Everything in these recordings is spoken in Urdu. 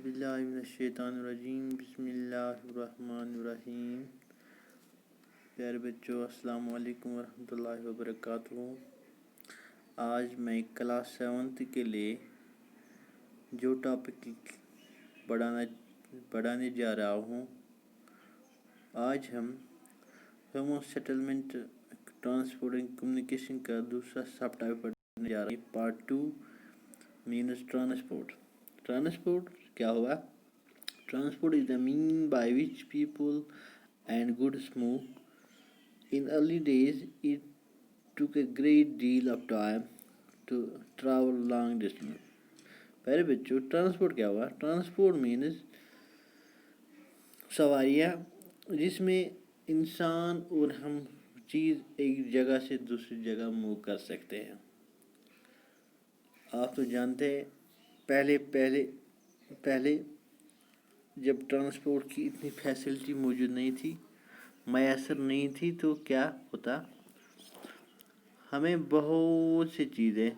باللہ من الشیطان الرجیم بسم اللہ الرحمن الرحیم۔ پیارے بچوں، السلام علیکم ورحمۃ اللہ وبرکاتہ۔ آج میں کلاس 7 کے لیے جو ٹاپک پڑھانے جا رہا ہوں، آج ہم human settlement transport and communication کا دوسرا سب ٹاپک پڑھنے جا رہے ہیں۔ Part 2 means transport. ٹرانسپورٹ کیا ہوا؟ Transport is the mean by which people and goods move. In early days, it took a great deal of time to travel long distance. پہلے بچوں، ٹرانسپورٹ کیا ہوا؟ ٹرانسپورٹ مینز سواریاں جس میں انسان اور ہم چیز ایک جگہ سے دوسری جگہ موو کر سکتے ہیں۔ آپ تو جانتے ہیں پہلے جب ٹرانسپورٹ کی اتنی فیسلٹی موجود نہیں تھی، میسر نہیں تھی، تو کیا ہوتا؟ ہمیں بہت سی چیزیں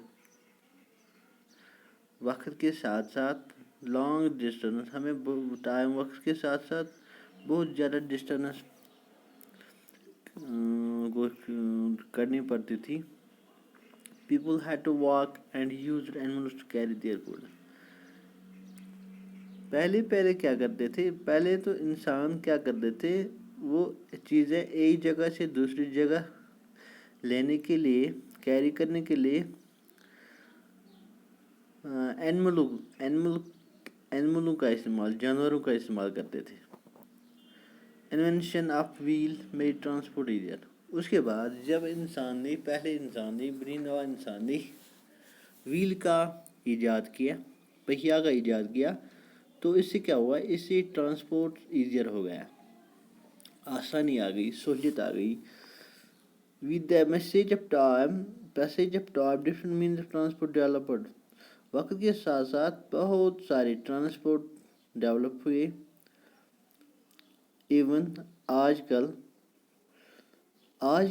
وقت کے ساتھ ساتھ لانگ ڈسٹینس، ہمیں وقت کے ساتھ ساتھ بہت زیادہ ڈسٹینس کرنی پڑتی تھی۔ People had to walk and used animals to carry their goods. پہلے کیا کرتے تھے؟ پہلے تو انسان کیا کرتے تھے؟ وہ چیزیں ایک جگہ سے دوسری جگہ لینے کے لیے، کیری کرنے کے لیے اینیملوں کا استعمال، جانوروں کا استعمال کرتے تھے۔ Invention of wheel made transport easier. اس کے بعد جب پہلے انسان نے برینوا انسان نے ویل کا ایجاد کیا، پہیا کا ایجاد کیا، تو اس سے کیا ہوا؟ اس سے ٹرانسپورٹ ایزیئر ہو گیا، آسانی آ گئی، سہولت آ گئی۔ With the passage of time different means of transport developed. وقت کے ساتھ ساتھ بہت سارے ٹرانسپورٹ ڈیولپ ہوئے۔ ایون آج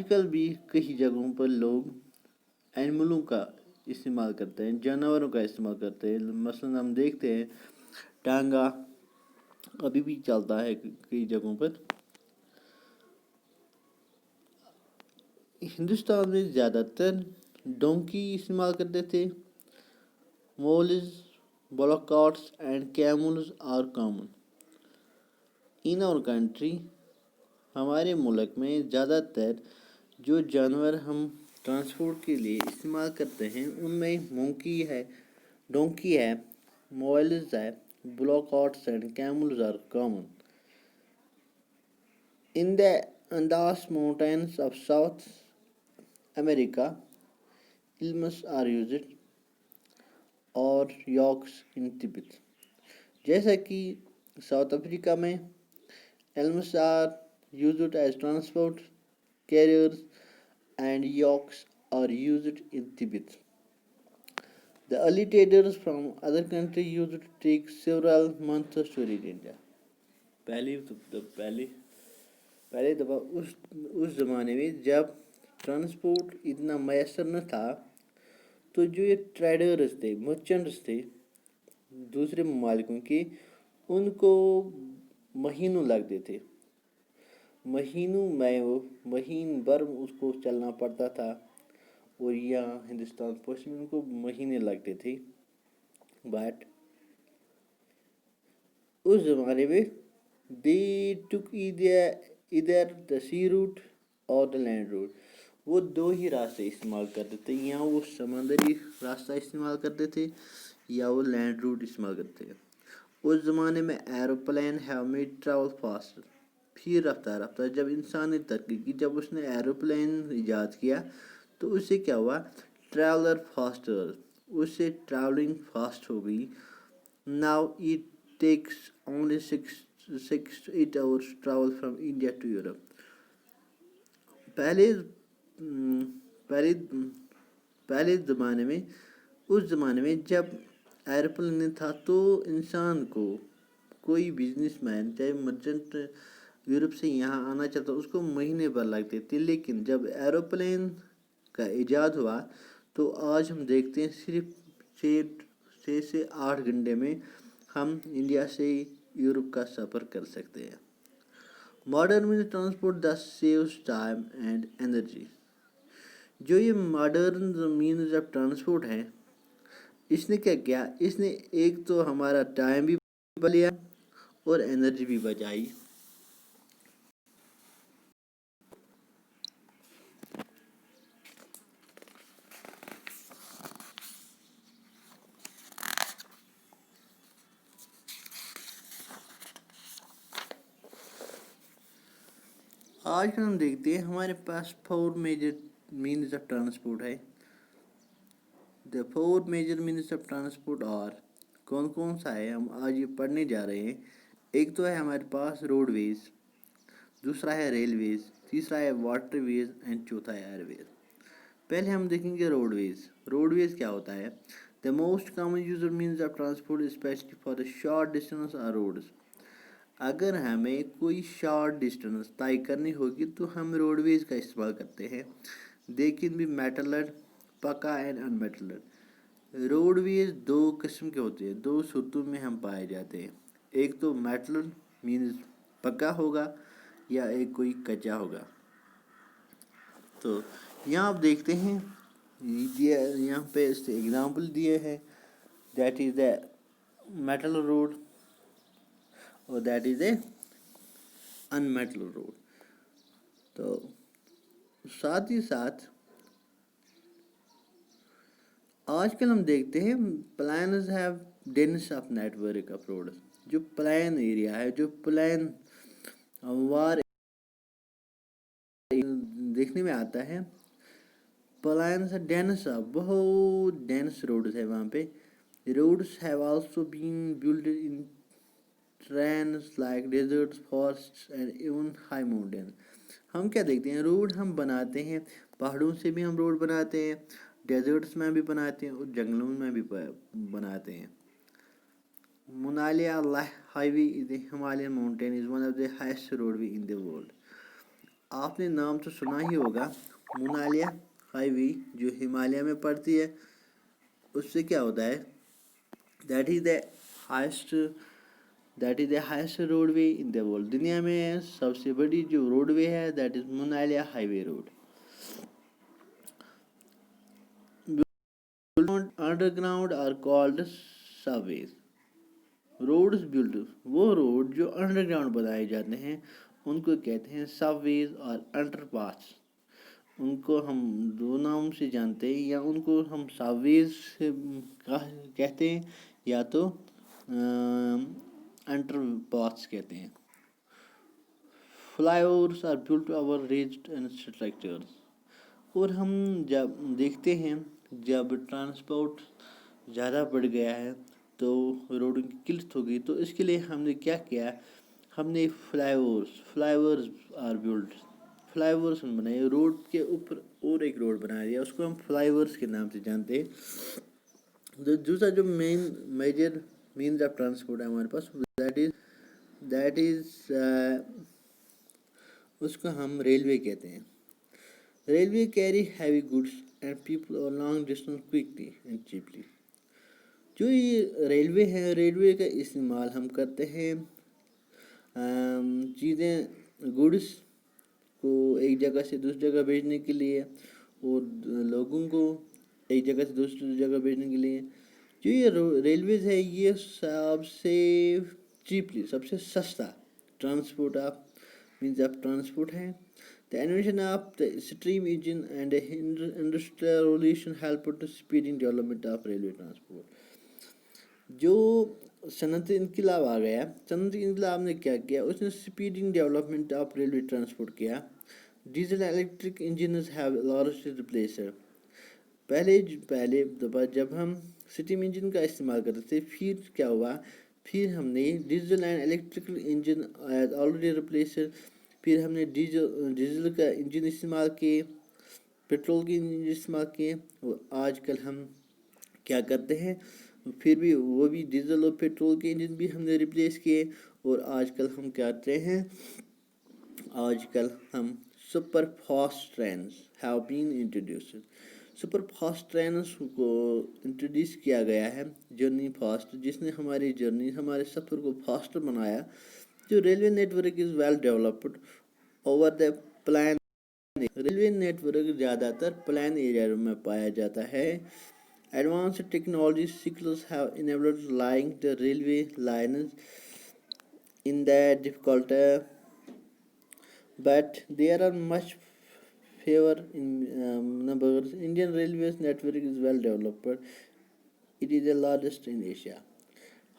کل بھی کئی جگہوں پر لوگ اینیملوں کا استعمال کرتے ہیں، جانوروں کا استعمال کرتے ہیں۔ مثلاً ہم دیکھتے ہیں ٹانگا ابھی بھی چلتا ہے کئی جگہوں پر۔ ہندوستان میں زیادہ تر ڈونکی استعمال کرتے تھے۔ Mules, bullock carts and camels are common in our country. ہمارے ملک میں زیادہ تر جو جانور ہم ٹرانسپورٹ کے لیے استعمال کرتے ہیں، ان میں ڈونکی ہے، مولز ہے، bullock carts and camels are common. In the Andes Mountains of South America, elms are used or yokes in Tibet۔ جیسا کہ ساؤتھ افریقہ میں elms are used as transport carriers and yokes are used in Tibet۔ The early traders from other countries used to take several months to reach India۔ پہلے دفعہ اس زمانے میں جب ٹرانسپورٹ اتنا میسر نہ تھا، تو جو یہ ٹریڈرز تھے، مرچنٹس تھے دوسرے ممالکوں کے، ان کو مہینوں لگتے تھے، مہین بھر اس کو چلنا پڑتا تھا، اور یہاں ہندوستان پہنچنے میں ان کو مہینے لگتے تھے۔ بٹ اس زمانے میں they took either the sea route or the land route۔ وہ دو ہی راستے استعمال کرتے تھے، یا وہ سمندری راستہ استعمال کرتے تھے یا وہ لینڈ روٹ استعمال کرتے تھے۔ اس زمانے میں aeroplane have made travel faster۔ پھر رفتہ جب انسان نے ترقی کی، جب اس نے ایروپلین ایجاد کیا، تو اس سے کیا ہوا؟ ٹریولر فاسٹر، اس سے ٹریولنگ فاسٹ ہو گئی۔ Now it takes only 6 to 8 hours to travel from India to Europe۔ پہلے زمانے میں جب ایروپلین تھا، تو انسان کو، کوئی بزنس مین چاہے مرچنٹ یورپ سے یہاں آنا چاہتا، اس کو مہینے بھر لگتے تھے۔ لیکن جب ایروپلین کا ایجاد ہوا، تو آج ہم دیکھتے ہیں صرف 6 سے 8 گھنٹے میں ہم انڈیا سے یورپ کا سفر کر سکتے ہیں. Modern means transport the saves time and energy. جو یہ ماڈرن مینز آف ٹرانسپورٹ ہے اس نے کیا کیا, اس نے ایک تو ہمارا ٹائم بھی لیا اور انرجی بھی بچائی. آج کل ہم دیکھتے ہیں ہمارے پاس 4 میجر مینز آف ٹرانسپورٹ ہے. دا 4 میجر مینز آف ٹرانسپورٹ اور کون سا ہے, ہم آج یہ پڑھنے جا رہے ہیں. ایک تو ہے ہمارے پاس روڈ ویز, دوسرا ہے ریلویز, تیسرا ہے واٹر ویز اینڈ چوتھا ہے ایئر ویز. پہلے ہم دیکھیں گے روڈ ویز. روڈ ویز کیا ہوتا ہے؟ The most common user means of transport especially for the short distance are roads. اگر ہمیں کوئی شارٹ ڈسٹینس طے کرنی ہوگی تو ہم روڈ ویز کا استعمال کرتے ہیں. دے کین بی میٹلڈ, پکا اینڈ ان میٹلڈ. روڈ ویز 2 قسم کے ہوتے ہیں, 2 صورتوں میں ہم پائے جاتے ہیں. ایک تو میٹلڈ مینز پکا ہوگا یا ایک کوئی کچا ہوگا. تو یہاں آپ دیکھتے ہیں یہاں پہ اس سے ایگزامپل دیے ہیں. That is the metal road اور that is a un metal road. تو ساتھ ہی ساتھ آج کل ہم دیکھتے ہیں plains have dense of network of roads. جو پلان ایریا ہے, جو پلان ہموار دیکھنے میں آتا ہے, پلانس ڈینس آف بہت ڈینس روڈز ہے وہاں پہ. Roads have also been build in terrains like deserts, forests and even high mountains. ہم کیا دیکھتے ہیں, روڈ ہم بناتے ہیں, پہاڑوں سے بھی ہم روڈ بناتے ہیں, ڈیزرٹس میں بھی بناتے ہیں اور جنگلوں میں بھی بناتے ہیں. Manali highway is a Himalayan mountain is one of the highest roadway in the world. آپ نے نام تو سنا ہی ہوگا منالیہ ہائی وے, جو ہمالیہ میں پڑتی ہے. اس سے کیا ہوتا ہے, that is the highest roadway in the world. دنیا میں سب سے بڑی جو روڈ وے ہے that is Manali highway road. Underground are called subways. Roads build, وہ روڈ جو انڈر گراؤنڈ بنائے جاتے ہیں ان کو کہتے ہیں سب ویز اور انڈر پاس. ان کو ہم 2 نام سے جانتے ہیں, یا ان کو ہم سب ویز کہتے ہیں یا تو انڈر پاس کہتے ہیں. Flyovers are built over raised infrastructures. اور ہم جب دیکھتے ہیں جب ٹرانسپورٹ زیادہ بڑھ گیا ہے تو روڈ کی قلت ہو گئی, تو اس کے لیے ہم نے کیا کیا, ہم نے flyovers are built. Flyovers ہم بنائے, روڈ کے اوپر اور ایک روڈ بنا دیا, اس کو ہم فلائی اوورس کے نام سے جانتے ہیں. دوسرا جو میجر مینز آف ٹرانسپورٹ ہے ہمارے پاس دیٹ از اس کو ہم ریلوے کہتے ہیں. Railway carry heavy goods and people اور long distance quickly and cheaply. جو یہ ریلوے ہے, ریلوے کا استعمال ہم کرتے ہیں چیزیں, گڈس کو ایک جگہ سے دوسری جگہ بھیجنے کے لیے, اور لوگوں کو ایک جگہ سے دوسری جگہ بھیجنے کے لیے. جو یہ ریلویز ہے یہ سب سے چیپلی, سب سے سستا transport of means of transport ہے. The invention of the steam engine and industrial revolution helped to speeding development of railway transport. جو صنعتی انقلاب آ گیا, صنعتی انقلاب نے کیا کیا, اس نے speeding development of railway transport کیا. Diesel electric engines have largely replaced. پہلے جب ہم اسٹیم انجن کا استعمال کرتے تھے, پھر کیا ہوا, پھر ہم نے diesel and electrical engine already replaced. پھر ہم نے ڈیزل کا انجن استعمال کیے, پیٹرول کے انجن استعمال کیے, اور آج کل ہم کیا کرتے ہیں, پھر بھی وہ بھی ڈیزل اور پیٹرول کے انجن بھی ہم نے ریپلیس کیے. اور آج کل ہم کیا کرتے ہیں, آج کل ہم super fast trains have been introduced. Super fast trains کو انٹروڈیوس کیا گیا ہے، جرنی فاسٹ، جس نے ہماری جرنی، ہمارے سفر کو فاسٹ بنایا. جو railway network is well developed over the plain. Railway network زیادہ تر پلان ایریا میں پایا جاتا ہے. Advanced technology skills have enabled laying the railway lines in that difficult, but there are much fewer in numbers. Indian Railways network is well developed. It is the largest in Asia.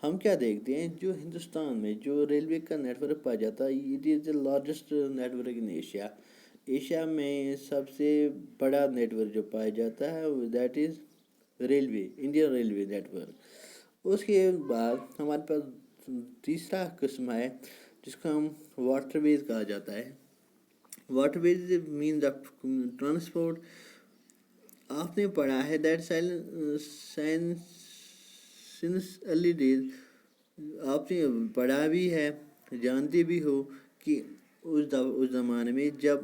ہم کیا دیکھتے ہیں، جو ہندوستان میں جو ریلوے کا نیٹ ورک پایا جاتا ہے، it is the largest network in Asia. Asia میں سب سے بڑا نیٹ ورک جو پایا جاتا ہے that is railway, Indian railway network. اس کے بعد ہمارے پاس تیسرا قسم ہے جس کو ہم واٹر ویز کہا جاتا ہے. Waterways means of transport. آپ نے پڑھا ہے دیٹ سنس ارلی ڈیز، آپ نے پڑھا بھی ہے، جانتے بھی ہو کہ اس زمانے میں جب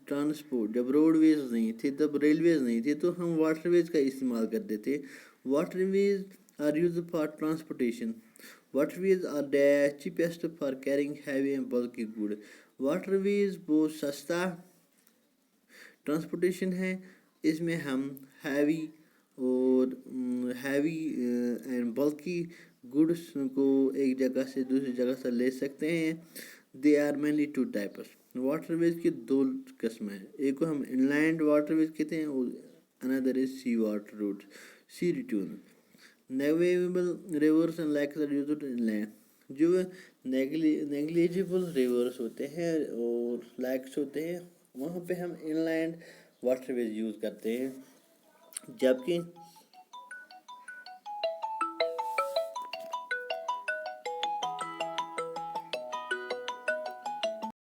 ٹرانسپورٹ، جب روڈ ویز نہیں تھے، تب ریلویز نہیں تھے، تو ہم واٹر ویز کا استعمال کرتے تھے. Waterways are used for transportation. Waterways are the cheapest for carrying heavy and bulky goods. Waterways بہت سستا ٹرانسپورٹیشن ہے. اس میں ہم ہیوی اینڈ بلکی گڈس کو ایک جگہ سے دوسری جگہ سے لے سکتے ہیں. They are mainly two types. Waterways کی دو قسم ہیں، ایک کو ہم ان لینڈ واٹر ویز کہتے ہیں اور اندر is sea water route, sea ریٹون. Navigable rivers and lakes are used inland. جو نیگلیجیبل ریورس ہوتے ہیں اور لیکس ہوتے ہیں، وہاں پہ ہم inland waterways use کرتے ہیں. جبکہ